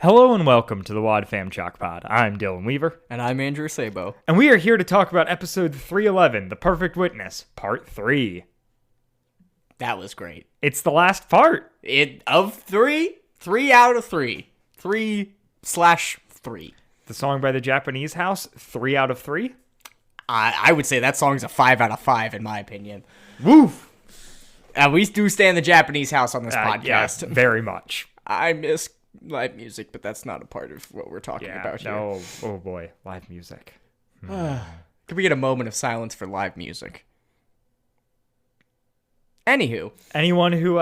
Hello and welcome to the Wad Fam Chalk Pod. I'm Dylan Weaver. And I'm Andrew Sabo. And we are here to talk about episode 311, The Perfect Witness, part 3. That was great. It's the last part. Of 3? 3 out of 3. 3/3. The song by the Japanese House, 3 out of 3. I would say that song's a 5 out of 5 in my opinion. Woof! We do stand the Japanese House on this podcast. Yes, very much. I miss live music, but that's not a part of what we're talking about here. No, oh boy, live music. Could we get a moment of silence for live music? Anywho. Anyone who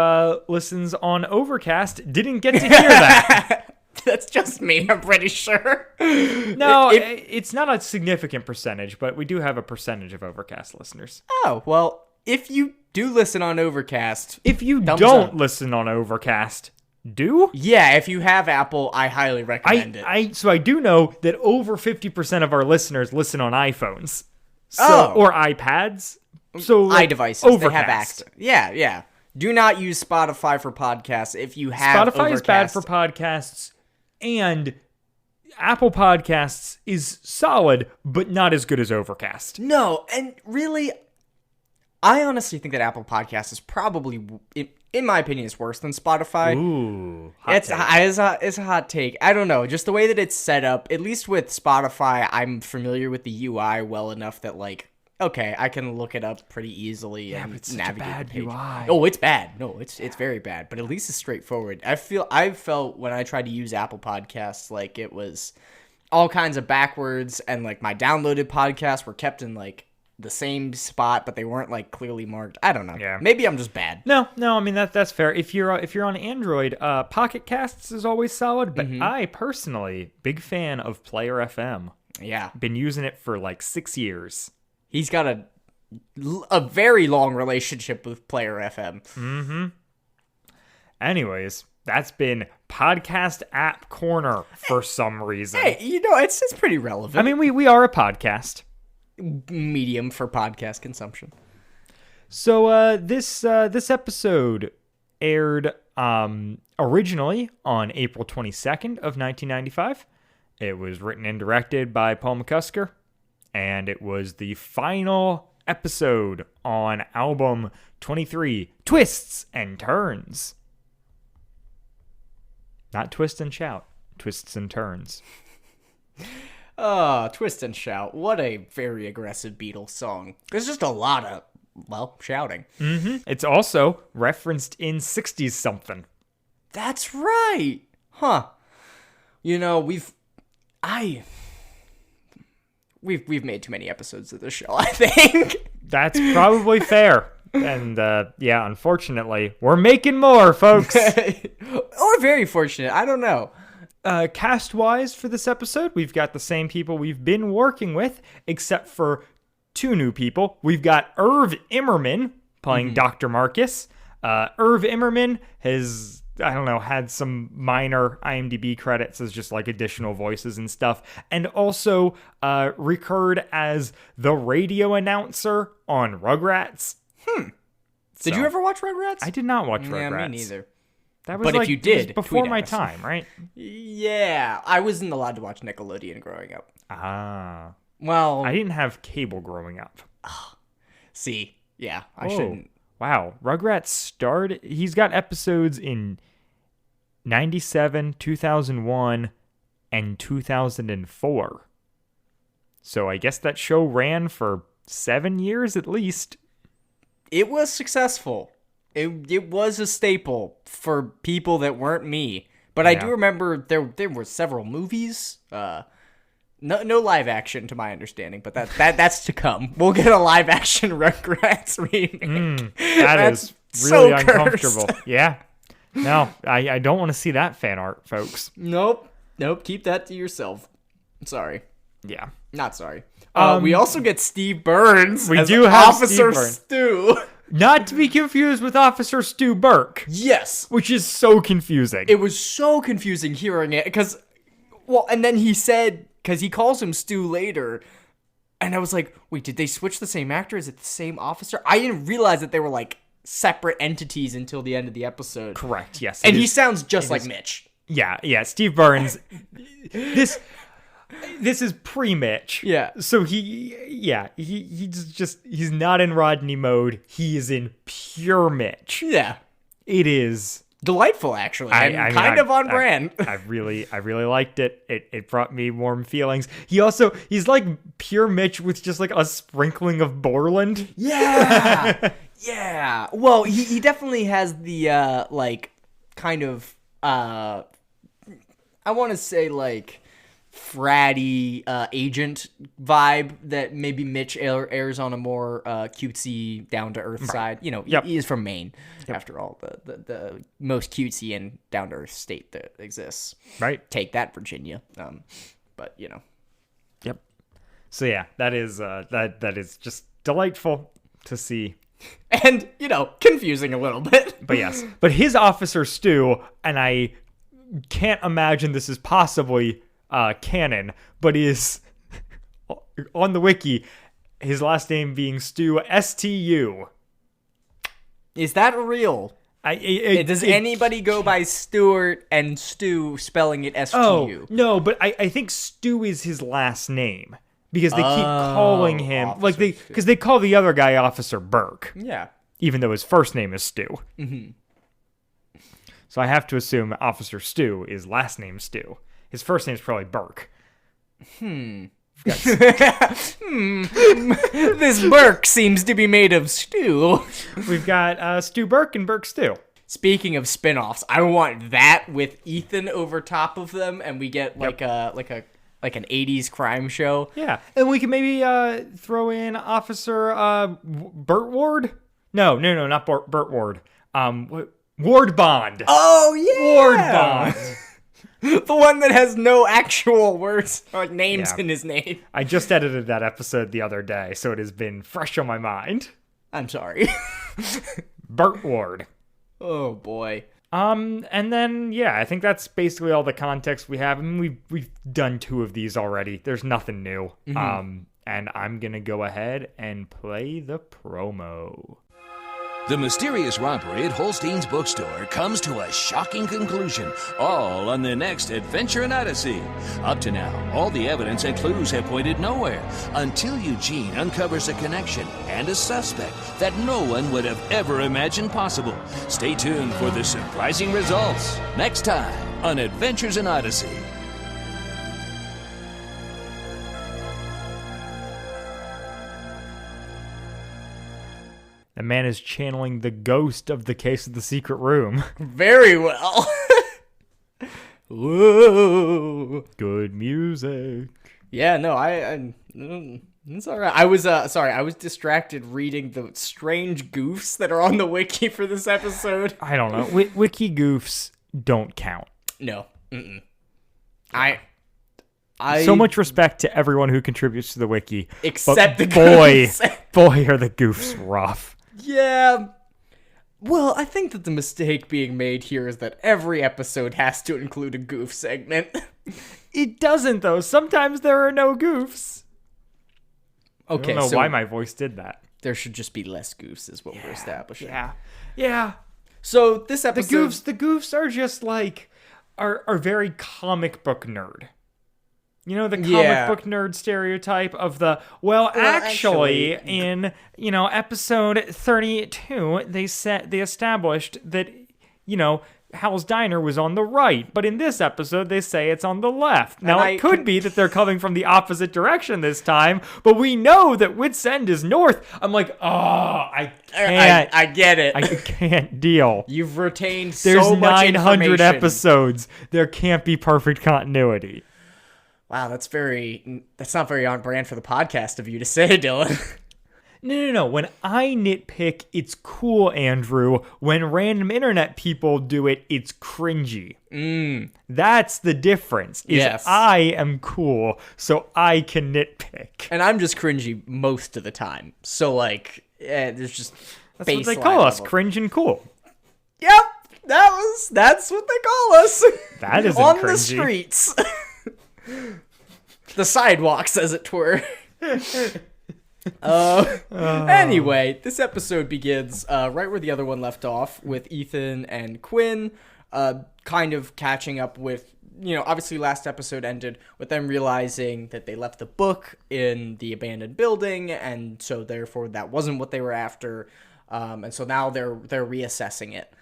listens on Overcast didn't get to hear that. That's just me, I'm pretty sure. No, it's not a significant percentage, but we do have a percentage of Overcast listeners. Oh, well, if you do listen on Overcast... If you don't up. listen on Overcast, do? Yeah, if you have Apple, I highly recommend it. So I do know that over 50% of our listeners listen on iPhones. Or iPads. So like iDevices, Overcast. they have access. Yeah. Do not use Spotify for podcasts if you have Spotify Overcast. is bad for podcasts, and Apple Podcasts is solid, but not as good as Overcast. No, and really, I honestly think that Apple Podcasts is probably, in my opinion, is worse than Spotify. Ooh, It's a hot take. I don't know. Just the way that it's set up, at least with Spotify, I'm familiar with the UI well enough that, like, okay, I can look it up pretty easily and but it's such a navigate bad the page. UI. Oh, it's bad. No, it's very bad. But at least it's straightforward. I felt when I tried to use Apple Podcasts, like it was all kinds of backwards, and like my downloaded podcasts were kept in like the same spot, but they weren't like clearly marked. I don't know. Yeah. Maybe I'm just bad. No. I mean that's fair. If you're on Android, Pocket Casts is always solid. But I personally big fan of Player FM. Yeah, Been using it for like 6 years. he's got a very long relationship with Player FM. Mm-hmm. Anyways, that's been Podcast App Corner for some reason. Hey, it's pretty relevant. I mean, we are a podcast. Medium for podcast consumption. So this episode aired originally on April 22nd of 1995. It was written and directed by Paul McCusker, and it was the final episode on album 23, Twists and Turns. Not Twist and Shout, Twists and Turns. Twist and Shout. What a very aggressive Beatles song. There's just a lot of, shouting. Mm-hmm. It's also referenced in 60s something. That's right. Huh. We've made too many episodes of this show, I think. That's probably fair. And, unfortunately, we're making more, folks. Or very fortunate. I don't know. Cast-wise for this episode, we've got the same people we've been working with, except for 2 new people. We've got Irv Immerman playing Dr. Marcus. Irv Immerman has, had some minor IMDb credits as just like additional voices and stuff. And also recurred as the radio announcer on Rugrats. Did you ever watch Rugrats? I did not watch Rugrats. Yeah, me neither. That was But if you did, before tweet my at us. time, right? Yeah, I wasn't allowed to watch Nickelodeon growing up. Ah. Well, I didn't have cable growing up. see, yeah, I shouldn't. Wow. Rugrats started... He's got episodes in 97, 2001, and 2004. So I guess that show ran for 7 years at least. It was successful. It was a staple for people that weren't me. But I do remember there were several movies. No live action to my understanding, but that's to come. We'll get a live action Rugrats remake. That's really uncomfortable. Yeah. No, I don't want to see that fan art, folks. Nope. Keep that to yourself. Sorry. Yeah. Not sorry. We also get Steve Burns. We as do have Officer Steve Burns. Stu. Not to be confused with Officer Stu Burke. Yes. Which is so confusing. It was so confusing hearing it because, and then he said, because he calls him Stu later, and I was like, wait, did they switch the same actor? Is it the same officer? I didn't realize that they were like separate entities until the end of the episode. Correct, yes. And he sounds just like Mitch. Yeah. Steve Burns. This is pre-Mitch. Yeah. So he's not in Rodney mode. He is in pure Mitch. Yeah. It is delightful, actually. Kind of on brand. I really liked it. It brought me warm feelings. He's like pure Mitch with just like a sprinkling of Borland. Yeah. Yeah. Well, he definitely has the like kind of I want to say like fratty agent vibe that maybe Mitch airs on a more cutesy, down to earth side. You know, he is from Maine, after all, the most cutesy and down to earth state that exists. Right. Take that, Virginia. But Yep. So yeah, that is just delightful to see. And confusing a little bit. But yes. But his Officer Stu, and I can't imagine this is possibly canon, but is on the wiki, his last name being Stu, S-T-U. Is that real? Does anybody go by Stuart and Stu spelling it S-T-U? Oh, no, but I think Stu is his last name because they keep calling him because they call the other guy Officer Burke. Yeah. Even though his first name is Stu. Mm-hmm. So I have to assume Officer Stu is last name Stu. His first name is probably Burke. This Burke seems to be made of stew. We've got Stu Burke and Burke Stu. Speaking of spin-offs, I want that with Ethan over top of them, and we get like an 80s crime show. Yeah, and we can maybe throw in Officer Burt Ward. No, not Burt Ward. Ward Bond. Oh yeah, Ward Bond. The one that has no actual words, like names in his name. I just edited that episode the other day, so it has been fresh on my mind. I'm sorry. Burt Ward. Oh boy. And then I think that's basically all the context we have. I mean, we've done 2 of these already. There's nothing new. Mm-hmm. And I'm gonna go ahead and play the promo. The mysterious robbery at Holstein's bookstore comes to a shocking conclusion, all on the next adventure in Odyssey. Up to now, all the evidence and clues have pointed nowhere, until Eugene uncovers a connection and a suspect that no one would have ever imagined possible. Stay tuned for the surprising results, next time on Adventures in Odyssey. The man is channeling the ghost of the Case of the Secret Room. Very well. Whoa. Good music. Yeah, no, it's all right. I was distracted reading the strange goofs that are on the wiki for this episode. I don't know. Wiki goofs don't count. No. Mm-mm. I so much respect to everyone who contributes to the wiki. Except but the goofs. boy, are the goofs rough. Yeah. Well, I think that the mistake being made here is that every episode has to include a goof segment. It doesn't, though. Sometimes there are no goofs. Okay, I don't know why my voice did that. There should just be less goofs, is what we're establishing. Yeah. So this episode, the goofs are just like are very comic book nerd. You know, the comic book nerd stereotype of the, actually, in, episode 32, they established that, Hal's Diner was on the right, but in this episode, they say it's on the left. Now, it could be that they're coming from the opposite direction this time, but we know that Wits End is north. I'm like, I can't. I get it. I can't deal. You've retained There's so much information. 900 episodes. There can't be perfect continuity. Wow, that's not very on brand for the podcast of you to say, Dylan. No. When I nitpick, it's cool, Andrew. When random internet people do it, it's cringy. That's the difference. Yes. I am cool, so I can nitpick. And I'm just cringy most of the time. So, there's just That's what they call us, cringe and cool. Yep, that's what they call us. That isn't on cringy. The streets. The sidewalks, as it were. Anyway, this episode begins right where the other one left off, with Ethan and Quinn kind of catching up with, obviously last episode ended with them realizing that they left the book in the abandoned building, and so therefore that wasn't what they were after. And so now they're reassessing it.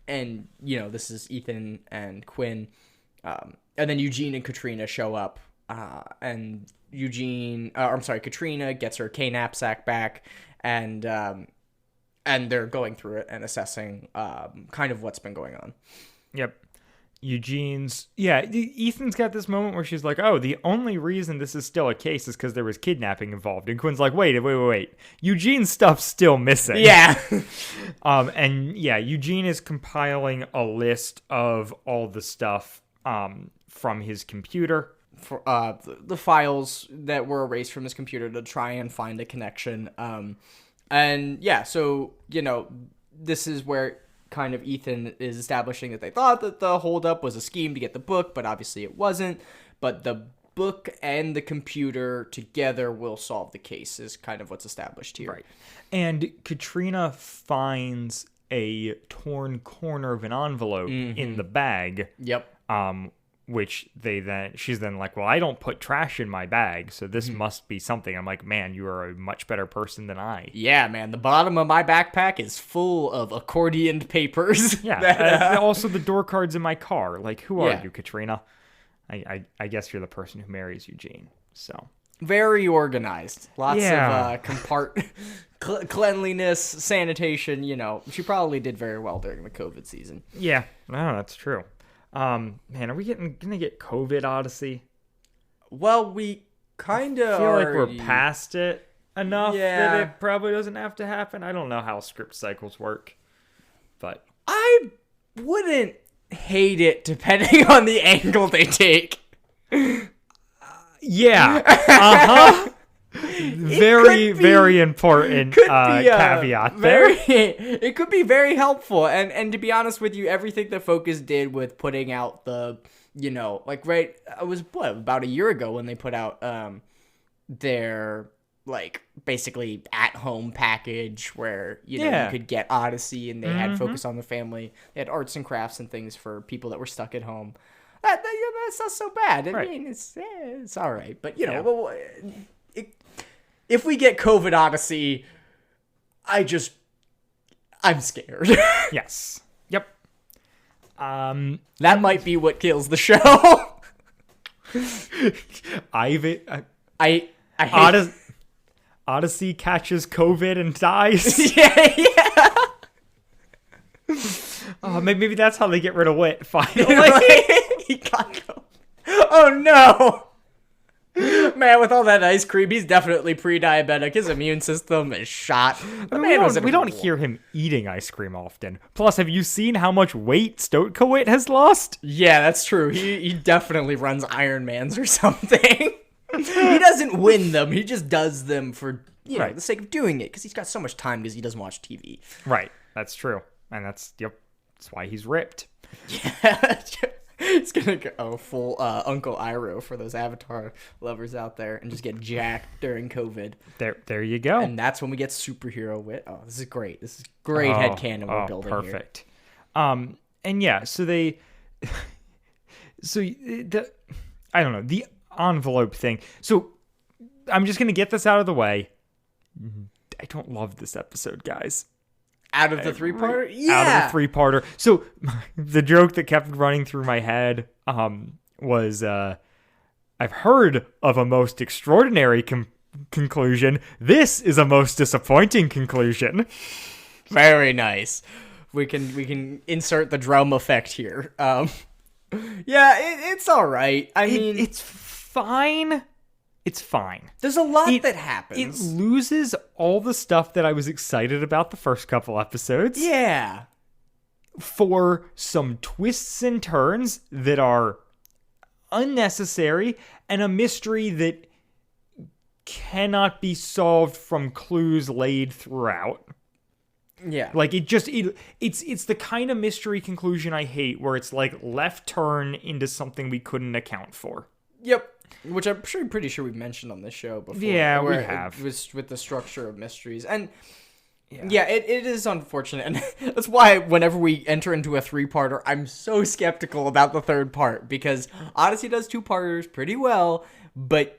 And, this is Ethan and Quinn. And then Eugene and Katrina show up. And Katrina gets her K-knapsack back, and they're going through it and assessing kind of what's been going on. Yep. Ethan's got this moment where she's like, oh, the only reason this is still a case is because there was kidnapping involved. And Quinn's like, wait. Eugene's stuff's still missing. Yeah. Eugene is compiling a list of all the stuff from his computer. For the files that were erased from his computer to try and find a connection. So, this is where kind of Ethan is establishing that they thought that the holdup was a scheme to get the book, but obviously it wasn't. But the book and the computer together will solve the case is kind of what's established here. Right. And Katrina finds a torn corner of an envelope in the bag. Yep. Which she's then like, well, I don't put trash in my bag, so this must be something. I'm like, man, you are a much better person than I. Yeah, man, the bottom of my backpack is full of accordioned papers. Yeah, also the door cards in my car. Like, who are you, Katrina? I guess you're the person who marries Eugene. So very organized. Lots of cleanliness, sanitation. She probably did very well during the COVID season. Yeah, no, that's true. Man, are we gonna get COVID Odyssey? Well, we kind of feel like we're past it enough that it probably doesn't have to happen. I don't know how script cycles work, but I wouldn't hate it depending on the angle they take. Very important caveat there. It could be very helpful, and to be honest with you, everything that Focus did with putting out the, it was about a year ago when they put out their basically at home package where you could get Odyssey, and they had Focus on the Family. They had arts and crafts and things for people that were stuck at home. That's not so bad. I mean, it's all right, but if we get COVID Odyssey, I'm scared. Yes. Yep. That might be what kills the show. I hate Odyssey catches COVID and dies. Yeah. Oh, maybe that's how they get rid of Wit finally. He got COVID. Oh no. Man, with all that ice cream, he's definitely pre-diabetic. His immune system is shot. We don't hear him eating ice cream often. Plus, have you seen how much weight Stotkowit has lost? Yeah, that's true. He definitely runs Ironmans or something. He doesn't win them. He just does them for the sake of doing it, because he's got so much time because he doesn't watch TV. Right, that's true. And that's why he's ripped. Yeah. It's gonna go full Uncle Iroh for those Avatar lovers out there, and just get jacked during COVID. There you go. And that's when we get superhero Wit. Oh, this is great. This is great headcanon we're building perfect. Here. And yeah, I don't know, the envelope thing. So I'm just gonna get this out of the way. I don't love this episode, guys. Out of the three-parter? Yeah. Out of the three-parter. So the joke that kept running through my head was I've heard of a most extraordinary conclusion. This is a most disappointing conclusion. Very nice. We can insert the drum effect here. It's all right. I mean, it's fine. It's fine. There's a lot that happens. It loses all the stuff that I was excited about the first couple episodes. Yeah. For some twists and turns that are unnecessary, and a mystery that cannot be solved from clues laid throughout. Yeah. Like, it's the kind of mystery conclusion I hate, where it's like left turn into something we couldn't account for. Yep. Which I'm pretty sure we've mentioned on this show before. Yeah, we have. With the structure of mysteries. And Yeah, it is unfortunate, and that's why whenever we enter into a 3-parter, I'm so skeptical about the third part, because Odyssey does 2-parters pretty well, but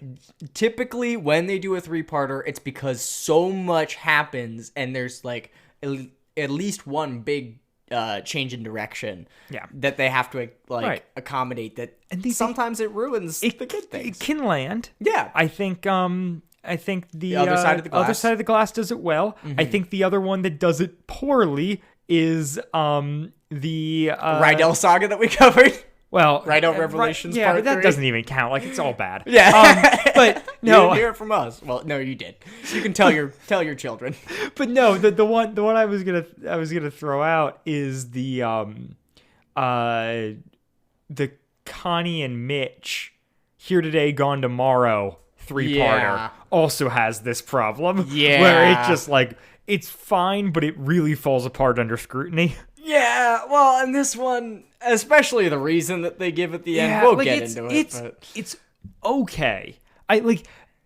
typically when they do a 3-parter, it's because so much happens, and there's like at least one big change in direction that they have to accommodate that, and sometimes it ruins the good things. It can land. Yeah. I think the other side of the glass. Other side of the glass does it well. Mm-hmm. I think the other one that does it poorly is the Rydell saga that we covered. Well, Rydell Revelations. Yeah, but that 3. doesn't even count. Like, it's all bad. Yeah, but no, you didn't hear it from us. Well, no, you did. You can tell your children. But no, the one I was gonna throw out is the Connie and Mitch Here Today Gone Tomorrow 3-parter also has this problem. Yeah. Where it just like, it's fine, but it really falls apart under scrutiny. Yeah, well, and this one, especially the reason that they give at the end, we'll get into it. It's okay.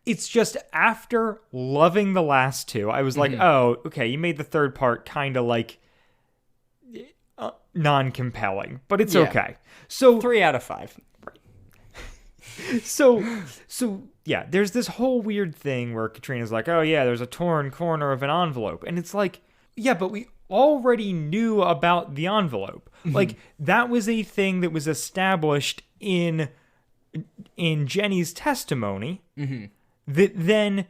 It's just after loving the last 2, I was like, oh, okay, you made the third part kind of like non-compelling, but it's okay. So 3 out of 5. So yeah, there's this whole weird thing where Katrina's like, oh yeah, there's a torn corner of an envelope. And it's like, yeah, but we already knew about the envelope. Like, that was a thing that was established in Jenny's testimony that then,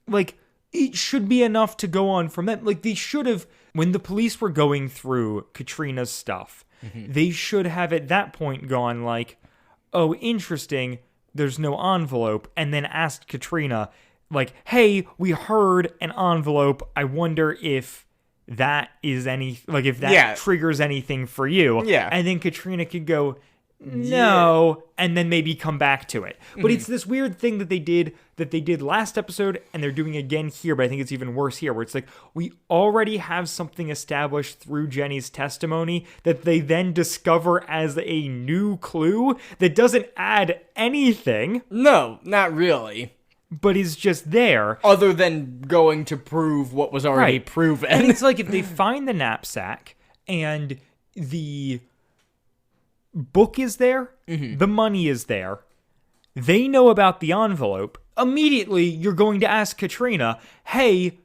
like, it should be enough to go on from that. Like, they should have, when the police were going through Katrina's stuff, they should have at that point gone like, oh, interesting, there's no envelope, and then asked Katrina, like, hey, we heard an envelope, I wonder if that is if that triggers anything for you. Yeah. And then Katrina could go, no, and then maybe come back to it. But it's this weird thing that they did last episode, and they're doing again here, but I think it's even worse here, where it's like, we already have something established through Jenny's testimony that they then discover as a new clue that doesn't add anything. No, not really. But is just there. Other than going to prove what was already proven. And it's like, if they find the knapsack, and the book is there, the money is there, they know about the envelope, immediately you're going to ask Katrina, hey,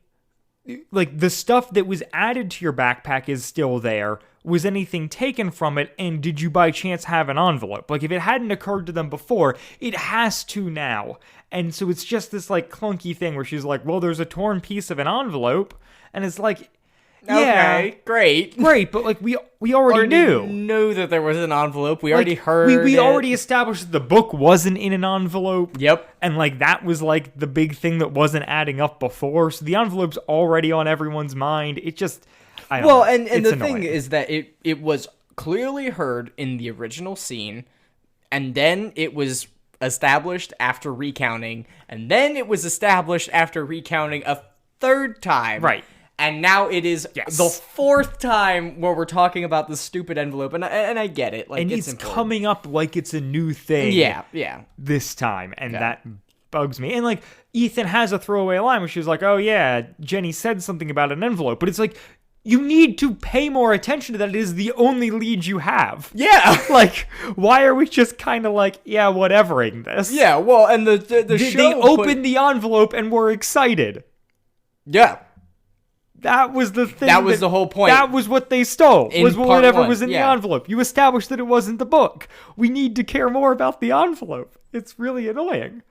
like, the stuff that was added to your backpack is still there, was anything taken from it, and did you by chance have an envelope? Like, if it hadn't occurred to them before, it has to now. And so it's just this like clunky thing where she's like, well, there's a torn piece of an envelope, and it's like, okay, great, but like we already knew that there was an envelope. We already heard. We already established that the book wasn't in an envelope. Yep. And like, that was like the big thing that wasn't adding up before. So the envelope's already on everyone's mind. It just, I don't know. And the annoying. thing is that it was clearly heard in the original scene, and then it was established after recounting, and then it was established after recounting a third time. Right. And now it is the 4th time where we're talking about the stupid envelope, and I get it. Like, and it's coming up like it's a new thing. Yeah. This time, and that bugs me. And like, Ethan has a throwaway line where she's like, "Oh yeah, Jenny said something about an envelope," but it's like, you need to pay more attention to that. It is the only lead you have. Yeah. Like, why are we just kind of like, yeah, whatevering this? Yeah. Well, and the show they opened the envelope and were excited. Yeah. That was the thing. That was the whole point. That was what they stole. Was whatever was in the yeah. envelope. You established that it wasn't the book. We need to care more about the envelope. It's really annoying.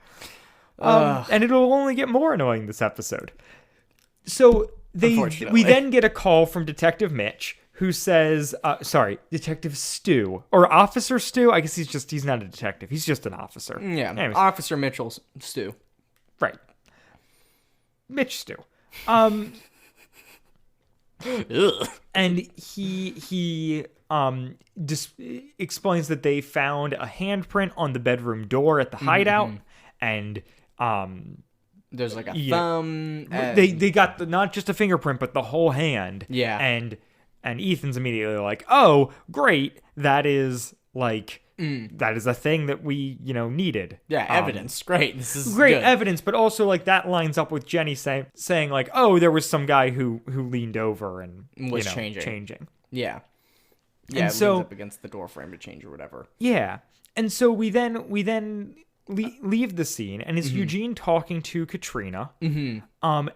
And it'll only get more annoying this episode. So we then get a call from Detective Mitch, who says, Detective Stu, or Officer Stu. I guess he's not a detective. He's just an officer. Yeah. Anyways. Officer Mitchell Stu. Right. Mitch Stu. And he just explains that they found a handprint on the bedroom door at the hideout, and there's like a thumb. They got not just a fingerprint, but the whole hand. Yeah. And Ethan's immediately like, oh, great, that is like That is a thing that we, needed. Yeah, evidence. Great. This is great good. evidence, but also like that lines up with Jenny saying like, oh, there was some guy who leaned over and was changing. Yeah. Yeah, and it so leans up against the door frame to change or whatever. Yeah. And so we then leave the scene, and it's Eugene talking to Katrina. And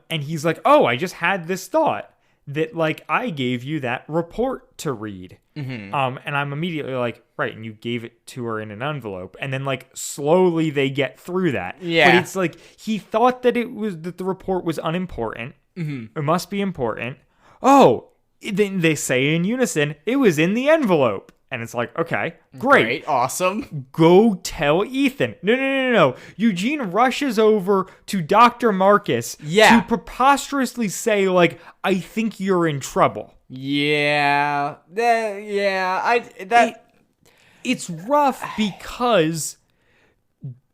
he's like, oh, I just had this thought that like I gave you that report to read. And I'm immediately like, right, and you gave it to her in an envelope, and then like slowly they get through that. Yeah. But it's like he thought that the report was unimportant. It must be important. Oh, then they say in unison, it was in the envelope. And it's like, okay, great. Awesome. Go tell Ethan. No. Eugene rushes over to Dr. Marcus to preposterously say, like, I think you're in trouble. Yeah. It's rough because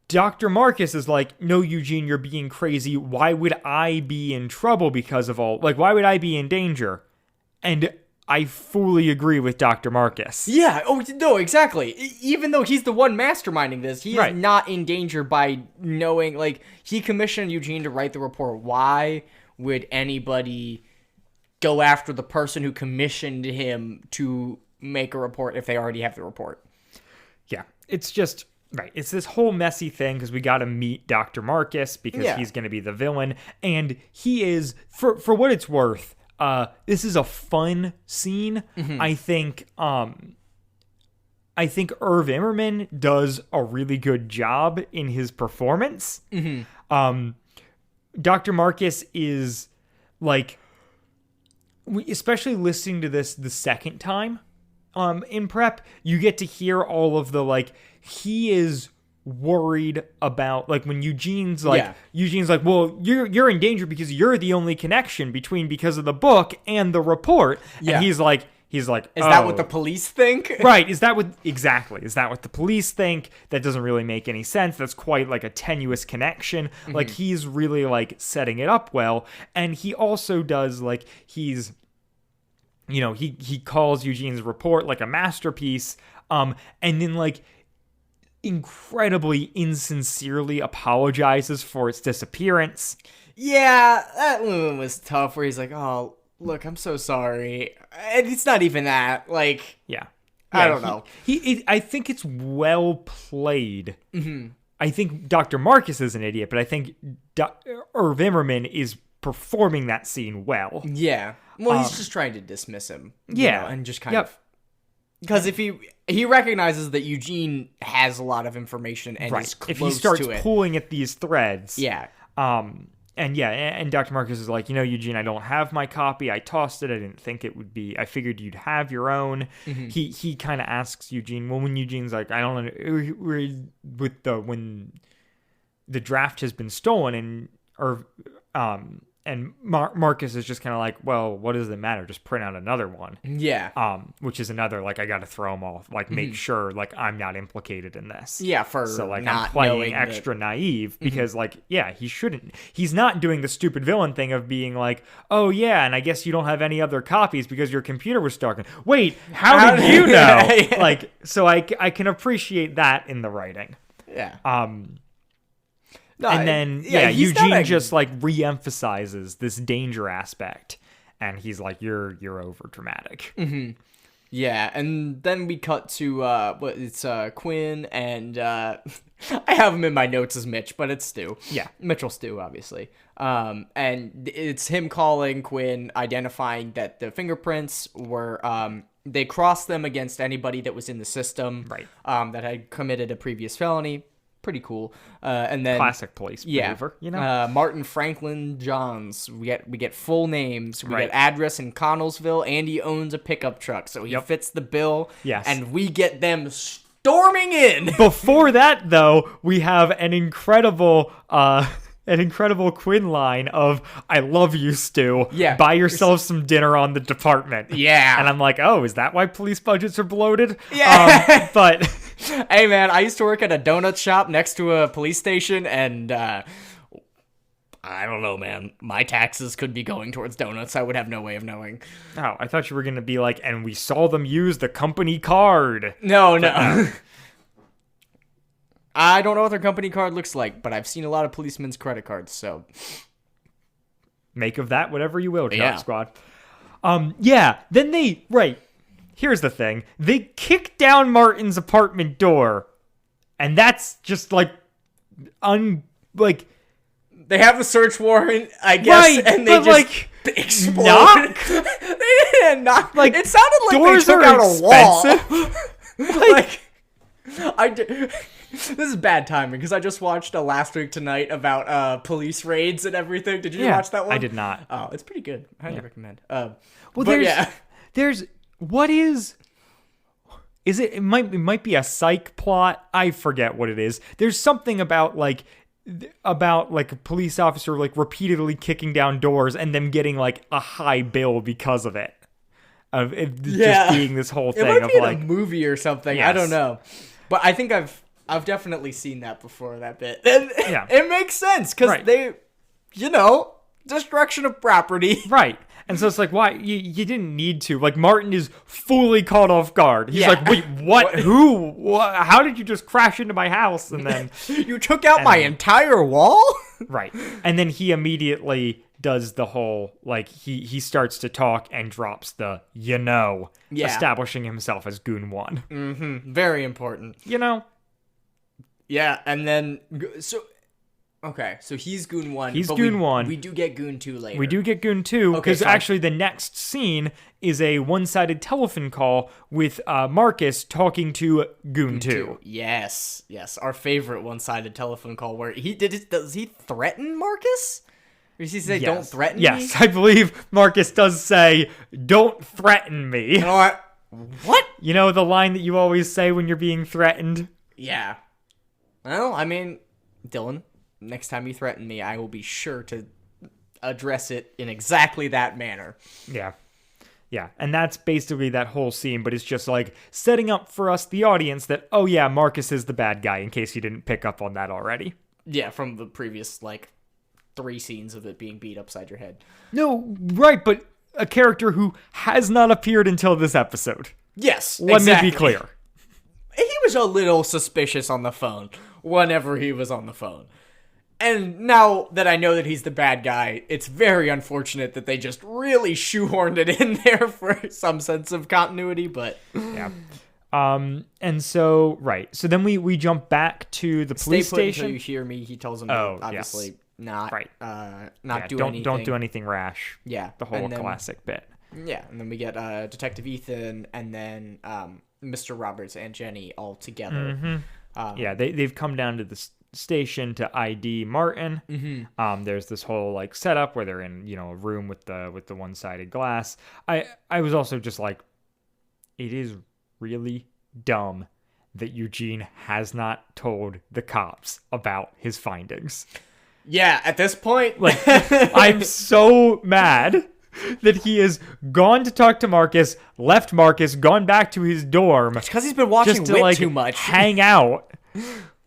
Dr. Marcus is like, no, Eugene, you're being crazy. Why would I be in trouble because of all... Like, why would I be in danger? And I fully agree with Dr. Marcus. Yeah, oh, no, exactly. Even though he's the one masterminding this, he Right. is not in danger by knowing, like, he commissioned Eugene to write the report. Why would anybody go after the person who commissioned him to make a report if they already have the report? Yeah, it's just... Right, it's this whole messy thing because we got to meet Dr. Marcus because he's going to be the villain. And he is, for what it's worth... this is a fun scene. I think Irv Immerman does a really good job in his performance. Dr. Marcus is like, especially listening to this the second time in prep, you get to hear all of the like, he is worried about like when Eugene's like, well, you're in danger because you're the only connection because of the book and the report. And he's like, is that what the police think? Right. Is that what the police think? That doesn't really make any sense. That's quite like a tenuous connection. Like he's really like setting it up well. And he also does like, he's, he calls Eugene's report like a masterpiece. And then like, incredibly insincerely apologizes for its disappearance. Yeah, that one was tough where he's like, oh, look, I'm so sorry. And it's not even that. Like, I don't know. I think it's well played. I think Dr. Marcus is an idiot, but I think Irv Immerman is performing that scene well. Yeah. Well, he's just trying to dismiss him. And just kind of... Because if he recognizes that Eugene has a lot of information and is close to it. If he starts pulling at these threads. Yeah. And Dr. Marcus is like, Eugene, I don't have my copy. I tossed it. I didn't think it would be. I figured you'd have your own. He kind of asks Eugene. Well, when Eugene's like, I don't know, when the draft has been stolen and Marcus is just kind of like, well, what does it matter? Just print out another one. Yeah. Which is another, like, I got to throw them off. Like, make sure, like, I'm not implicated in this. Yeah, so, like, I'm playing extra naive because, like, he shouldn't. He's not doing the stupid villain thing of being like, oh, yeah, and I guess you don't have any other copies because your computer was stolen. Wait, how did you know? Like, so I can appreciate that in the writing. Yeah. No, and then, Eugene just, like, re-emphasizes this danger aspect. And he's like, you're over dramatic. Yeah, and then we cut to, Quinn and, I have him in my notes as Mitch, but it's Stu. Yeah. Mitchell Stu, obviously. And it's him calling Quinn, identifying that the fingerprints were, they crossed them against anybody that was in the system. Right. That had committed a previous felony. Pretty cool. And then classic police maneuver, Martin Franklin Johns. We get full names. We get address in Connellsville, and he owns a pickup truck, so he fits the bill. Yes. And we get them storming in. Before that, though, we have an incredible Quinn line of, I love you, Stu. Yeah. Buy yourself some dinner on the department. Yeah. And I'm like, oh, is that why police budgets are bloated? Yeah. But... Hey, man, I used to work at a donut shop next to a police station, and I don't know, man. My taxes could be going towards donuts. I would have no way of knowing. Oh, I thought you were going to be like, and we saw them use the company card. No. I don't know what their company card looks like, but I've seen a lot of policemen's credit cards, so... Make of that whatever you will, Yeah. Squad. Then they... Right. Here's the thing. They kick down Martin's apartment door, and that's just, like... They have a search warrant, I guess, Right, and they but, just like, explode. knock? They didn't knock. Like, it sounded like doors they took are out a wall. expensive. This is bad timing because I just watched Last Week Tonight about police raids and everything. Did you watch that one? I did not. Oh, it's pretty good. I highly recommend. Well, but there's what is it? It might be a psych plot. I forget what it is. There's something about like a police officer like repeatedly kicking down doors and them getting like a high bill because of it. Of it just being this whole thing it might be of in a movie or something. Yes. I don't know, but I think I've definitely seen that before. That bit. And it makes sense because they, destruction of property. Right. And so it's like, why? You didn't need to. Like, Martin is fully caught off guard. He's like, wait, what? Who? What? How did you just crash into my house? And then... You took out my entire wall? Right. And then he immediately does the whole, like, he starts to talk and drops the, establishing himself as Goon 1. Mm-hmm. Very important. Yeah, and then... Okay, so he's Goon 1. He's Goon 1. We do get Goon 2 later. We do get Goon 2, because actually the next scene is a one-sided telephone call with Marcus talking to Goon 2. Yes, our favorite one-sided telephone call where does he threaten Marcus? Or does he say, don't threaten me? Yes, I believe Marcus does say, don't threaten me. You know what? You know the line that you always say when you're being threatened? Yeah. Well, I mean, Dylan... Next time you threaten me, I will be sure to address it in exactly that manner. Yeah. Yeah, and that's basically that whole scene, but it's just like setting up for us, the audience, that, oh yeah, Marcus is the bad guy, in case you didn't pick up on that already. Yeah, from the previous, 3 scenes of it being beat upside your head. No, right, but a character who has not appeared until this episode. Yes, Let me be clear. He was a little suspicious on the phone whenever he was on the phone. And now that I know that he's the bad guy, it's very unfortunate that they just really shoehorned it in there for some sense of continuity, but... Yeah. And so, right. So then we jump back to the police station. Until you hear me, he tells him to obviously not do anything. Don't do anything rash. Yeah. The whole classic bit. Yeah, and then we get Detective Ethan and then Mr. Roberts and Jenny all together. Mm-hmm. They've come down to the station to ID Martin. Mm-hmm. There's this whole setup where they're in a room with the one-sided glass. I was also just like, it is really dumb that Eugene has not told the cops about his findings. Yeah, at this point, I'm so mad that he has gone to talk to Marcus, left Marcus, gone back to his dorm. It's because he's been watching just to, too much. Hang out.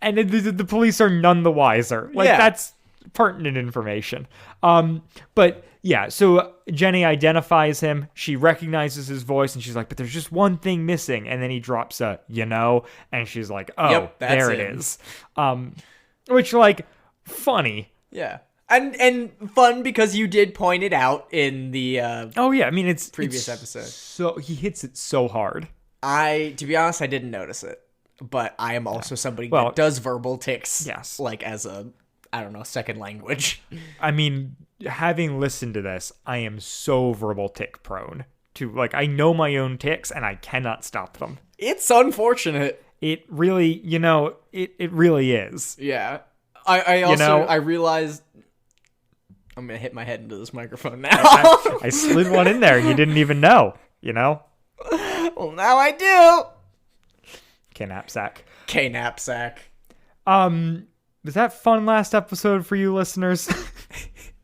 And the police are none the wiser. That's pertinent information. But yeah, so Jenny identifies him. She recognizes his voice, and she's like, but there's just one thing missing. And then he drops a, and she's like, oh, yep, there it is. Which, funny. Yeah. And fun because you did point it out in the it's previous episode. So he hits it so hard. To be honest, I didn't notice it. But I am also somebody that does verbal tics. Yes. As a, second language. I mean, having listened to this, I am so verbal tic prone to, I know my own tics and I cannot stop them. It's unfortunate. It really, it really is. Yeah. I realized I'm going to hit my head into this microphone now. I slid one in there and you didn't even know, Well, now I do. Knapsack. Knapsack. Was that fun last episode for you listeners?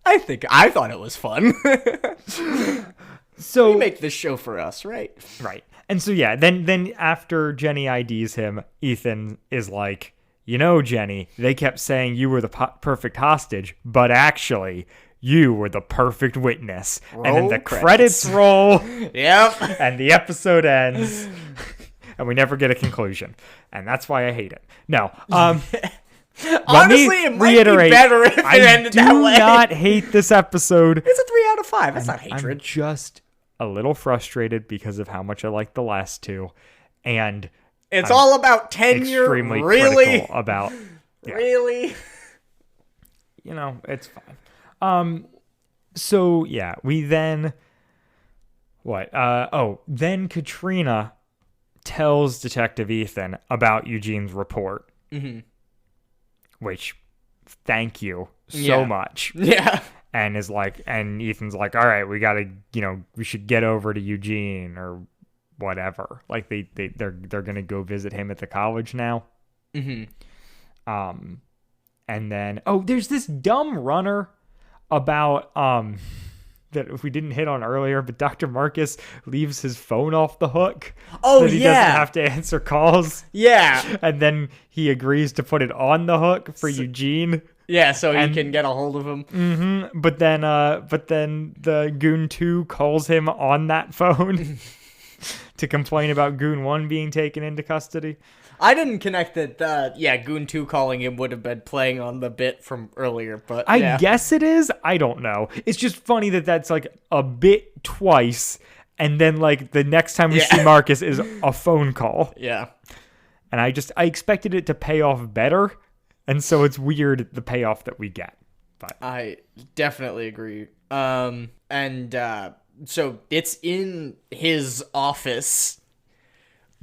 I thought it was fun. So we make this show for us, right? Right. And so then after Jenny IDs him, Ethan is like, Jenny, they kept saying you were the perfect hostage, but actually you were the perfect witness. And then the credits roll. Yep. And the episode ends. and we never get a conclusion. And that's why I hate it. No. Honestly, it might be better if it ended that way. I do not hate this episode. It's a 3 out of 5. That's not hatred. I'm just a little frustrated because of how much I like the last two. And it's all about tenure. Extremely really? critical about... Yeah. Really? You know, it's fine. So, yeah, we then... What? Then Katrina tells Detective Ethan about Eugene's report. Mm-hmm. Which, thank you so much. Yeah. And Ethan's like, all right, we gotta, we should get over to Eugene or whatever. Like they're gonna go visit him at the college now. Mm-hmm. And then there's this dumb runner about that we didn't hit on earlier, but Dr. Marcus leaves his phone off the hook. Oh, so he doesn't have to answer calls. Yeah. And then he agrees to put it on the hook for Eugene. Yeah, so he can get a hold of him. Mm-hmm. But then the Goon 2 calls him on that phone to complain about Goon 1 being taken into custody. I didn't connect that, Goon 2 calling him would have been playing on the bit from earlier, but I guess it is. I don't know. It's just funny that that's like a bit twice, and then like the next time we see Marcus is a phone call. Yeah. And I expected it to pay off better, and so it's weird the payoff that we get. But I definitely agree. So it's in his office,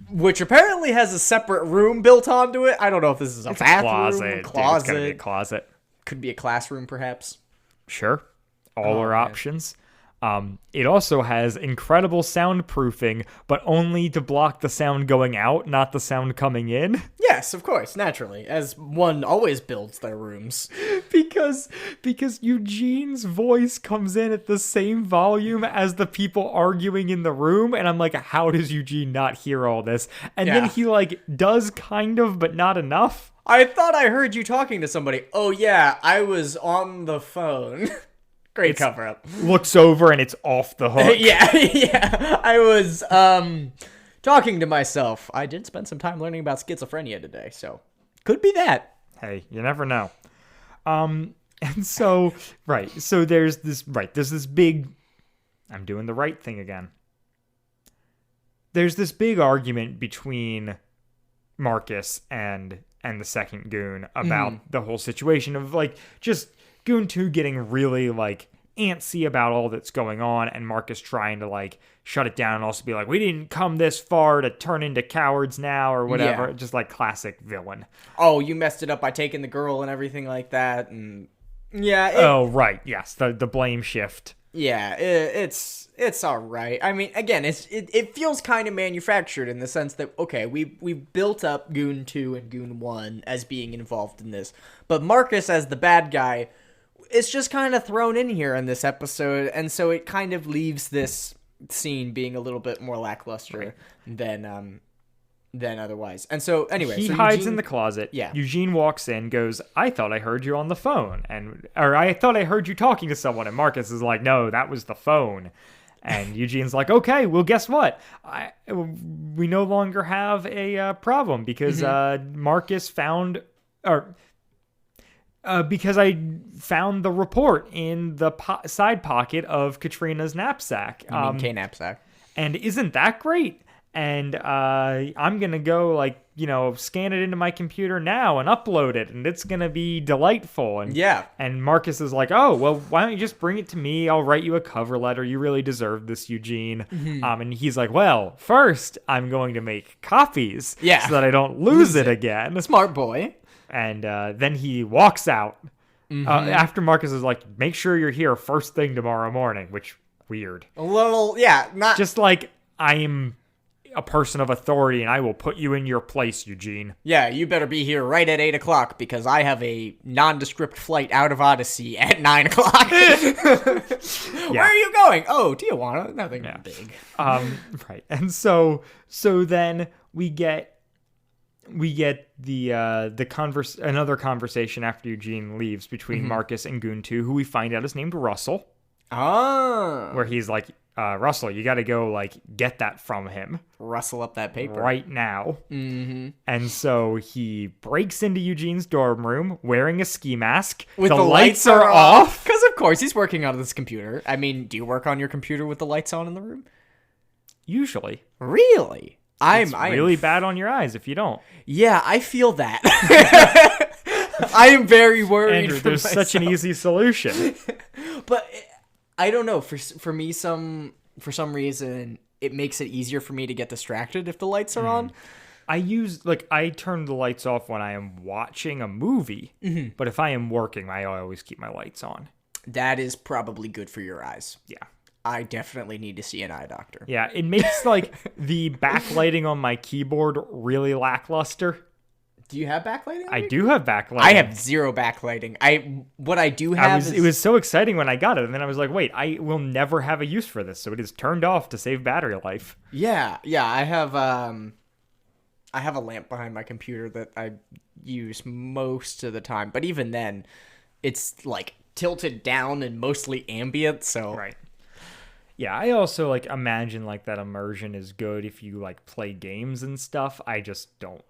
which apparently has a separate room built onto it. I don't know if this is a bathroom, closet. Dude, it's gonna be a closet. Could be a classroom, perhaps. Sure. All our options. It also has incredible soundproofing, but only to block the sound going out, not the sound coming in. Yes, of course, naturally, as one always builds their rooms. because Eugene's voice comes in at the same volume as the people arguing in the room, and I'm like, how does Eugene not hear all this? And then he does kind of, but not enough. I thought I heard you talking to somebody. Oh yeah, I was on the phone. Great cover up. Looks over and it's off the hook. Yeah. I was talking to myself. I did spend some time learning about schizophrenia today, so could be that. Hey, you never know. And so there's this big, I'm doing the right thing again. There's this big argument between Marcus and the second Goon about the whole situation of like just Goon 2 getting really like antsy about all that's going on, and Marcus trying to like shut it down and also be like, we didn't come this far to turn into cowards now or whatever. Yeah. Just like classic villain. Oh, you messed it up by taking the girl and everything like that. And right. Yes. The blame shift. Yeah, it's all right. I mean, again, it feels kind of manufactured in the sense that, okay, we built up Goon 2 and Goon 1 as being involved in this, but Marcus as the bad guy, it's just kind of thrown in here in this episode, and so it kind of leaves this scene being a little bit more lackluster than otherwise. And so anyway, he hides in the closet. Yeah. Eugene walks in, goes, I thought I heard you on the phone, or I thought I heard you talking to someone, and Marcus is like, no, that was the phone. And Eugene's like, okay, well, guess what? We no longer have a problem because Marcus found, because I found the report in the side pocket of Katrina's knapsack. You mean K-knapsack. And isn't that great? And I'm going to go, scan it into my computer now and upload it, and it's going to be delightful. And Marcus is like, oh, well, why don't you just bring it to me? I'll write you a cover letter. You really deserve this, Eugene. And he's like, well, first, I'm going to make copies so that I don't lose it again. Smart boy. And then he walks out after Marcus is like, make sure you're here first thing tomorrow morning, which weird. A little, not just like I'm a person of authority and I will put you in your place, Eugene. Yeah, you better be here right at 8 o'clock because I have a nondescript flight out of Odyssey at 9 o'clock. Where are you going? Oh, Tijuana. Nothing big. Right. And so then we get another conversation after Eugene leaves between Marcus and Goon 2, who we find out is named Russell. Oh. Where he's like, Russell, you got to go like get that from him Rustle up that paper right now. Mm-hmm. And so he breaks into Eugene's dorm room wearing a ski mask. With the lights are off. Because of course he's working on this computer. I mean, do you work on your computer with the lights on in the room? Usually. Really? It's really bad on your eyes if you don't. Yeah, I feel that. I am very worried. Andrew, there's such an easy solution. But I don't know. For me, for some reason, it makes it easier for me to get distracted if the lights are on. I turn the lights off when I am watching a movie, but if I am working, I always keep my lights on. That is probably good for your eyes. Yeah. I definitely need to see an eye doctor. Yeah, it makes like the backlighting on my keyboard really lackluster. Do you have backlighting? I do have backlighting. I have zero backlighting. What I do have it was so exciting when I got it, and then I was like, wait, I will never have a use for this, so it is turned off to save battery life. Yeah, I have a lamp behind my computer that I use most of the time, but even then, it's like tilted down and mostly ambient, so right. Yeah, I also like imagine like that immersion is good if you like play games and stuff. I just don't.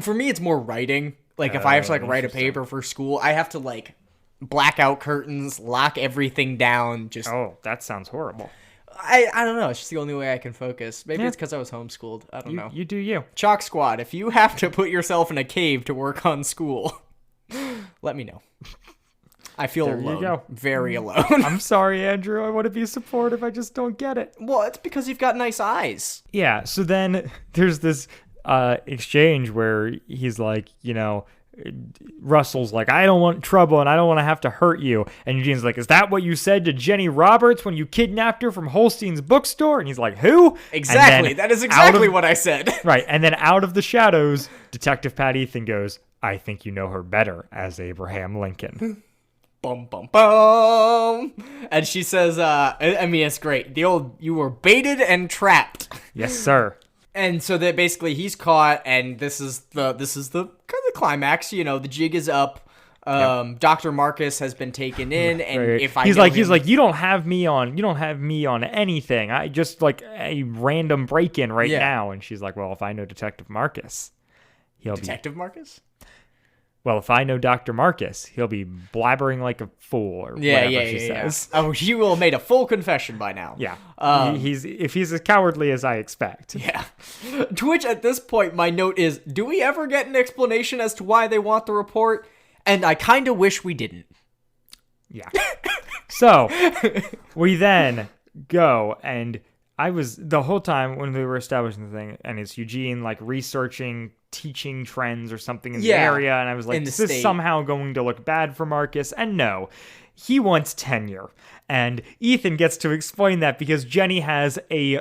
For me, it's more writing. Like if I have to like write a paper for school, I have to like black out curtains, lock everything down. That sounds horrible. I don't know. It's just the only way I can focus. Maybe it's because I was homeschooled. I don't know. You do you. Chalk Squad, if you have to put yourself in a cave to work on school, let me know. I feel alone. You go. Very alone. I'm sorry, Andrew. I want to be supportive. I just don't get it. Well, it's because you've got nice eyes. Yeah, so then there's this exchange where he's like, Russell's like, I don't want trouble and I don't want to have to hurt you. And Eugene's like, is that what you said to Jenny Roberts when you kidnapped her from Holstein's bookstore? And he's like, who? Exactly. That is exactly what I said. Right. And then out of the shadows, Detective Pat Ethan goes, I think you know her better as Abraham Lincoln. Bum, bum, bum. And she says, I mean, it's great. The old, you were baited and trapped. Yes, sir. And so that basically he's caught, and this is the kind of climax. The jig is up. Dr. Marcus has been taken in, and right. if I he's like, you don't have me on anything. I just like a random break-in now. And she's like, well, if I know Detective Marcus, Marcus. Well, if I know Dr. Marcus, he'll be blabbering like a fool or whatever she says. Oh, he will have made a full confession by now. Yeah. If he's as cowardly as I expect. Yeah. To which at this point, my note is, do we ever get an explanation as to why they want the report? And I kind of wish we didn't. Yeah. So, we then go and I was, the whole time when we were establishing the thing, and it's Eugene like researching teaching trends or something in the area, and I was like, this is somehow going to look bad for Marcus, and no, he wants tenure. And Ethan gets to explain that because Jenny has a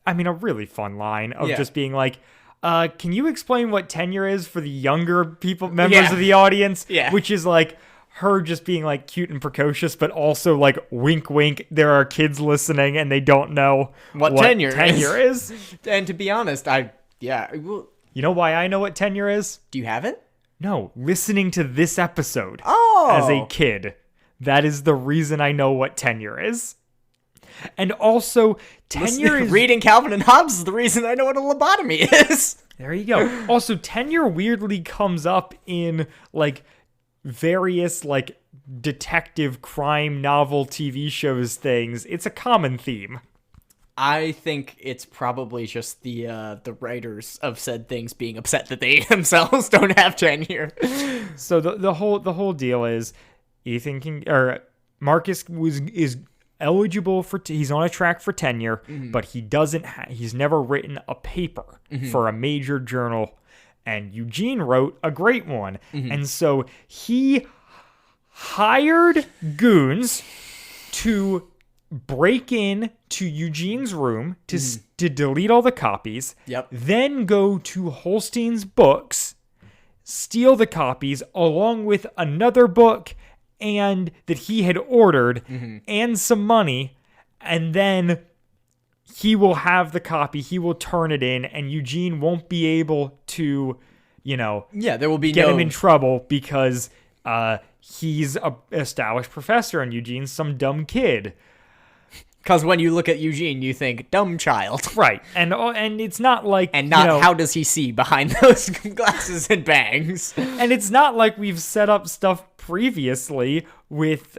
really fun line of just being like, can you explain what tenure is for the younger members of the audience? Yeah. Which is like her just being like cute and precocious, but also like wink wink, there are kids listening and they don't know what tenure is. And to be honest, you know why I know what tenure is? Do you have it? No, listening to this episode as a kid. That is the reason I know what tenure is. And also, tenure is... Reading Calvin and Hobbes is the reason I know what a lobotomy is. There you go. Also, tenure weirdly comes up in, like, various, like, detective crime novel TV shows things. It's a common theme. I think it's probably just the writers of said things being upset that they themselves don't have tenure. So the whole deal is Marcus is eligible for he's on a track for tenure, but he's never written a paper for a major journal, and Eugene wrote a great one, and so he hired goons to break in to Eugene's room to delete all the copies, then go to Holstein's books, steal the copies along with another book and that he had ordered and some money, and then he will have the copy, he will turn it in, and Eugene won't be able to, there will be get him in trouble because he's an established professor and Eugene's some dumb kid. Because when you look at Eugene, you think, dumb child. Right. And it's not like... And not how does he see behind those glasses and bangs. And it's not like we've set up stuff previously with,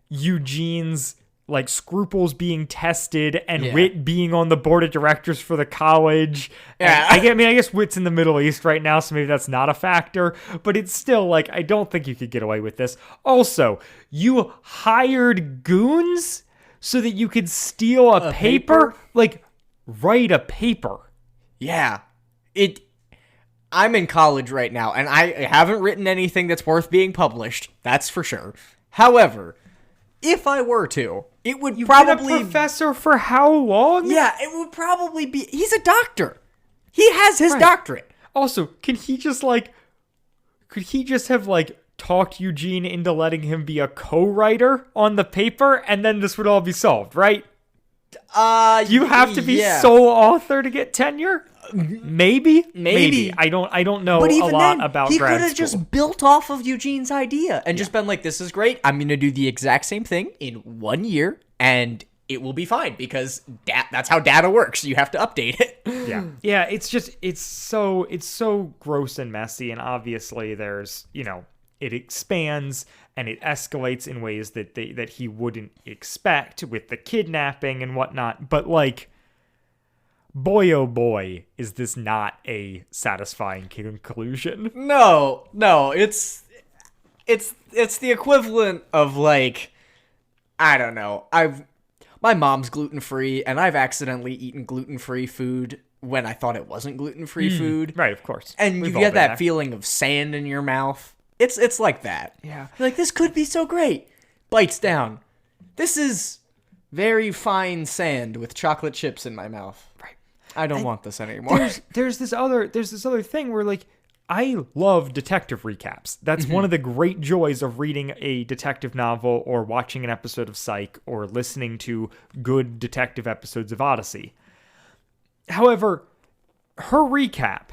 Eugene's, like, scruples being tested and Whit being on the board of directors for the college. Yeah. I guess Whit's in the Middle East right now, so maybe that's not a factor. But it's still, like, I don't think you could get away with this. Also, you hired goons so that you could steal a paper? Like, write a paper. Yeah. I'm in college right now, and I haven't written anything that's worth being published. That's for sure. However, if I were to, it would probably... Been a professor for how long? Yeah, it would probably be... He's a doctor. He has his doctorate. Also, could he just have, talked Eugene into letting him be a co-writer on the paper, and then this would all be solved, right? You have to be sole author to get tenure? Maybe. I don't know but even a lot then, about he grad could have school. just built off of Eugene's idea and just been like, this is great. I'm going to do the exact same thing in 1 year, and it will be fine because that's how data works. You have to update it. Yeah. It's so gross and messy, and obviously there's it expands and it escalates in ways that he wouldn't expect with the kidnapping and whatnot. But boy, oh boy, is this not a satisfying conclusion. No, it's the equivalent of I don't know. My mom's gluten-free, and I've accidentally eaten gluten-free food when I thought it wasn't gluten-free food. Right, of course. And you get that feeling of sand in your mouth. It's like that. Yeah. You're like, this could be so great. Bites down. This is very fine sand with chocolate chips in my mouth. Right. I don't want this anymore. There's this other thing where I love detective recaps. That's one of the great joys of reading a detective novel or watching an episode of Psych or listening to good detective episodes of Odyssey. However, her recap,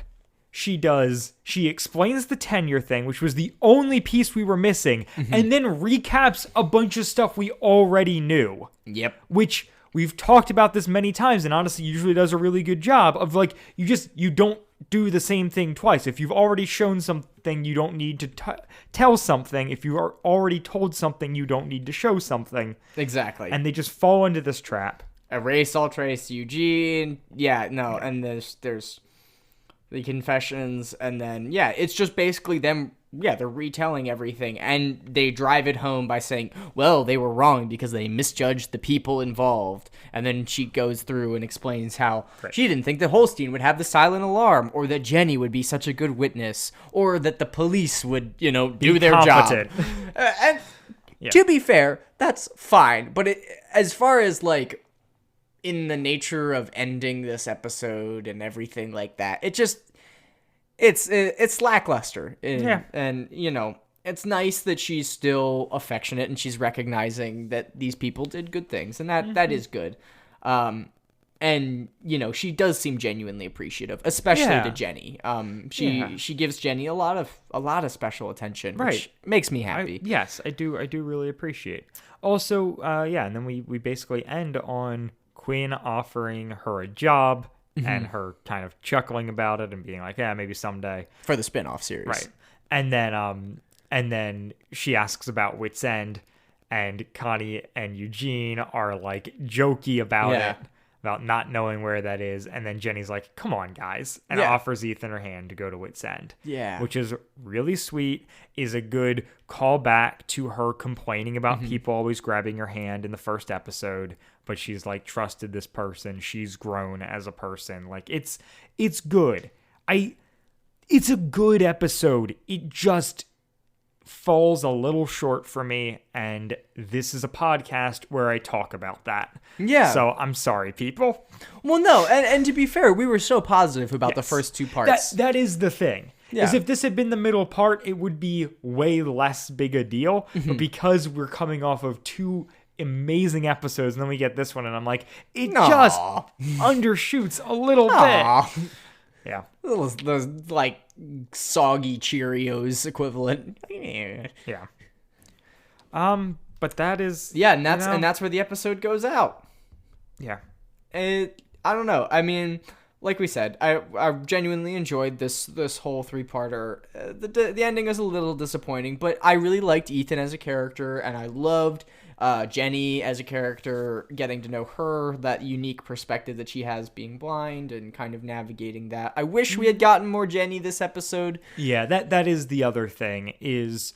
she explains the tenure thing, which was the only piece we were missing, and then recaps a bunch of stuff we already knew. Yep. Which we've talked about this many times, and Odyssey usually does a really good job of you don't do the same thing twice. If you've already shown something, you don't need to tell something. If you are already told something, you don't need to show something. Exactly. And they just fall into this trap. Erase all trace Eugene. Yeah, no, and there's the confessions, and then it's just basically them. They're retelling everything, and they drive it home by saying, well, they were wrong because they misjudged the people involved. And then she goes through and explains how she didn't think that Holstein would have the silent alarm, or that Jenny would be such a good witness, or that the police would, do their job. And to be fair, that's fine. But as far as in the nature of ending this episode and everything like that, it's lackluster. And it's nice that she's still affectionate and she's recognizing that these people did good things, and that is good. And she does seem genuinely appreciative, especially to Jenny. She gives Jenny a lot of special attention, which makes me happy. Yes, I do really appreciate. Also, and then we basically end on Quinn offering her a job. And her kind of chuckling about it and being like, yeah, maybe someday. For the spin-off series. Right. And then she asks about Wit's End, and Connie and Eugene are jokey about it, about not knowing where that is. And then Jenny's like, come on, guys, and offers Ethan her hand to go to Wit's End. Yeah. Which is really sweet, is a good callback to her complaining about people always grabbing her hand in the first episode. But she's trusted this person. She's grown as a person. It's good. It's a good episode. It just falls a little short for me, and this is a podcast where I talk about that. Yeah. So I'm sorry, people. Well, no, and to be fair, we were so positive about the first two parts. That is the thing. Yeah. Is if this had been the middle part, it would be way less big a deal. But because we're coming off of two amazing episodes, and then we get this one, and I'm like, it just undershoots a little bit. Yeah. Those soggy Cheerios equivalent. Yeah. But that is and that's where the episode goes out. Yeah. I don't know. I mean, like we said, I genuinely enjoyed this whole 3-parter. The ending is a little disappointing, but I really liked Ethan as a character, and I loved Jenny as a character, getting to know her, that unique perspective that she has being blind and kind of navigating that. I wish we had gotten more Jenny this episode. Yeah, that is the other thing, is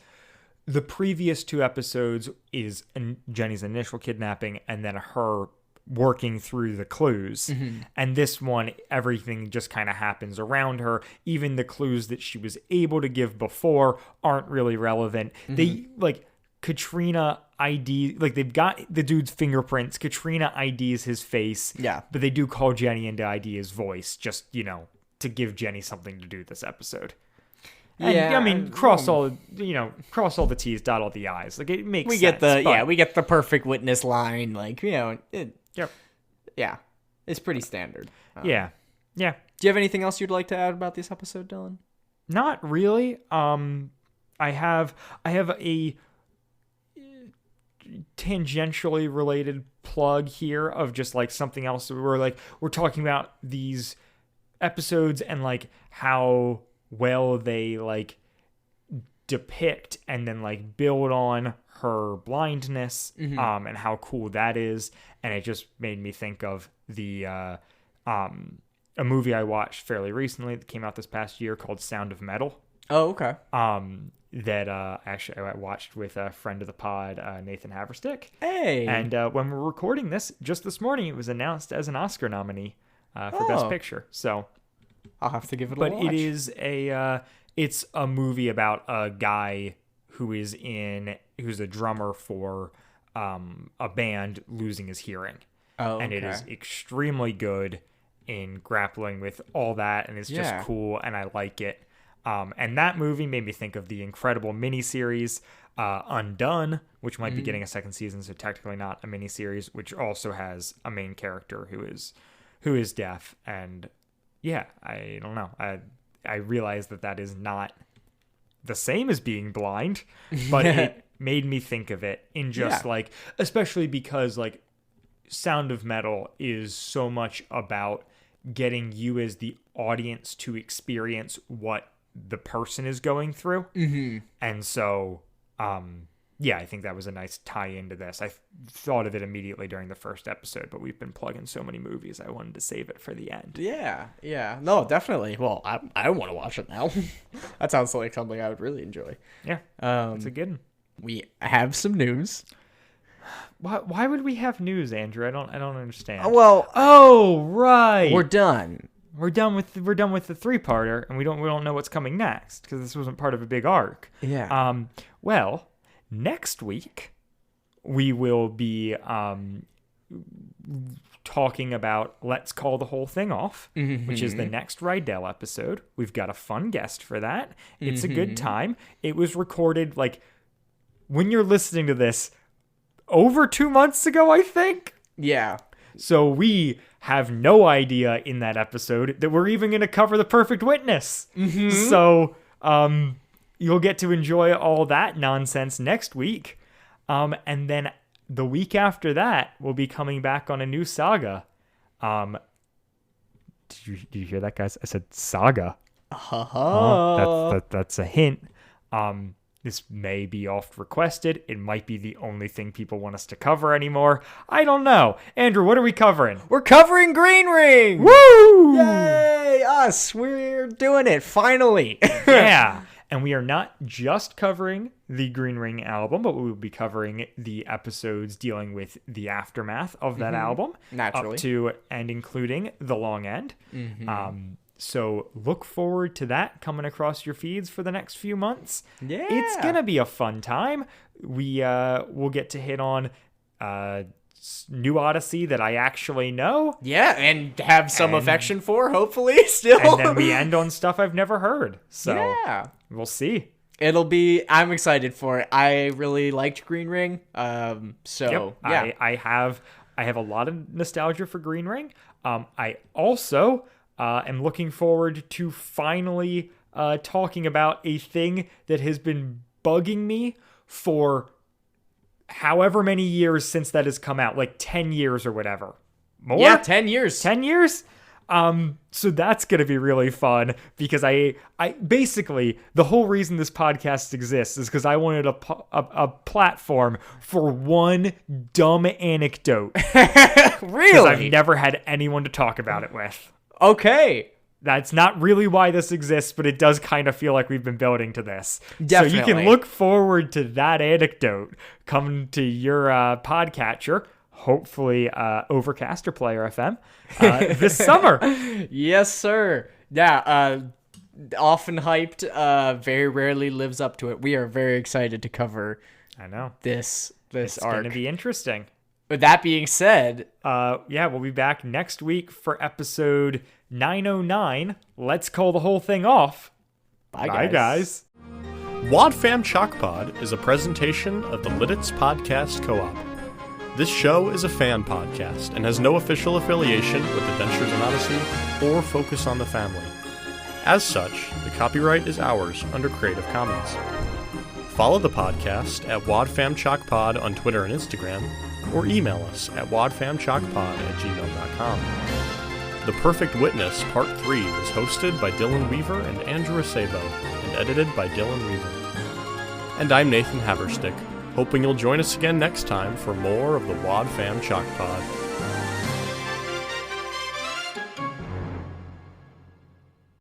the previous 2 episodes is Jenny's initial kidnapping and then her working through the clues. And this one, everything just kind of happens around her. Even the clues that she was able to give before aren't really relevant. They, like, Katrina ID, like, they've got the dude's fingerprints. Katrina IDs his face. Yeah. But they do call Jenny in to ID his voice, just, to give Jenny something to do this episode. And, yeah, I mean, cross all the T's, dot all the I's. Like, it makes sense. We get the perfect witness line. Like, Yep. Yeah, it's pretty standard. Yeah. Do you have anything else you'd like to add about this episode, Dylan? Not really. I have a tangentially related plug here of just like something else. We're talking about these episodes and like how well they like depict and then like build on her blindness, and how cool that is. And it just made me think of a movie I watched fairly recently that came out this past year called Sound of Metal. Oh, okay. That actually I watched with a friend of the pod, Nathan Haverstick. Hey. And when we're recording this, just this morning, it was announced as an Oscar nominee for Best Picture. So I'll have to give it a watch. But it is it's a movie about a guy who's a drummer for a band losing his hearing. Oh, okay. And it is extremely good in grappling with all that, and it's just cool, and I like it. And that movie made me think of the incredible miniseries Undone, which might be getting a second season, so technically not a miniseries, which also has a main character who is deaf. And yeah, I don't know. I realize that is not the same as being blind, but it made me think of it in just like, especially because like Sound of Metal is so much about getting you as the audience to experience what the person is going through. And so I think that was a nice tie into this. I thought of it immediately during the first episode, but we've been plugging so many movies, I wanted to save it for the end. Yeah. No, definitely. Well, I want to watch it now. That sounds like something I would really enjoy. Yeah, it's a good one. We have some news. Why would we have news, Andrew? I don't understand. Right. We're done. We're done with the 3-parter, and we don't know what's coming next because this wasn't part of a big arc. Yeah. Well, next week we will be talking about Let's Call the Whole Thing Off, which is the next Rydell episode. We've got a fun guest for that. It's a good time. It was recorded like when you're listening to this over 2 months ago, I think. Yeah. So we have no idea in that episode that we're even going to cover The Perfect Witness. So you'll get to enjoy all that nonsense next week. And then the week after that, we'll be coming back on a new saga. Did you hear that, guys? I said saga. That's a hint. This may be oft requested. It might be the only thing people want us to cover anymore. I don't know. Andrew, what are we covering? We're covering Green Ring! Woo! Yay! Us! We're doing it, finally! Yeah. And we are not just covering the Green Ring album, but we will be covering the episodes dealing with the aftermath of that album. Naturally. Up to and including The Long End. So look forward to that coming across your feeds for the next few months. Yeah. It's going to be a fun time. We'll get to hit on new Odyssey that I actually know. Yeah, and have some affection for, hopefully, still. And then we end on stuff I've never heard. So we'll see. I'm excited for it. I really liked Green Ring. So yep. I have a lot of nostalgia for Green Ring. I also am looking forward to finally talking about a thing that has been bugging me for however many years since that has come out, like 10 years or whatever. More? Yeah, 10 years. 10 years? So that's going to be really fun because I basically, the whole reason this podcast exists is because I wanted a platform for one dumb anecdote. Really? I've never had anyone to talk about it with. Okay. That's not really why this exists, but it does kind of feel like we've been building to this. Definitely. So you can look forward to that anecdote come to your podcatcher, hopefully Overcast or Player FM, this summer. Yes, sir. Yeah, often hyped, very rarely lives up to it. We are very excited to cover I know. this arc. It's going to be interesting. With that being said, yeah, we'll be back next week for episode 909. Let's call the whole thing off. bye guys. Wad Fam Chalk Pod is a presentation of the Lidditz Podcast Co-op. This show is a fan podcast and has no official affiliation with Adventures in Odyssey or Focus on the Family. As such, the copyright is ours under Creative Commons. Follow the podcast at wadfamchalkpod on Twitter and Instagram, or email us at wadfamchalkpod@gmail.com. The Perfect Witness Part 3 was hosted by Dylan Weaver and Andrew Acebo, and edited by Dylan Weaver. And I'm Nathan Haverstick, hoping you'll join us again next time for more of the Wad Fam Chalk Pod.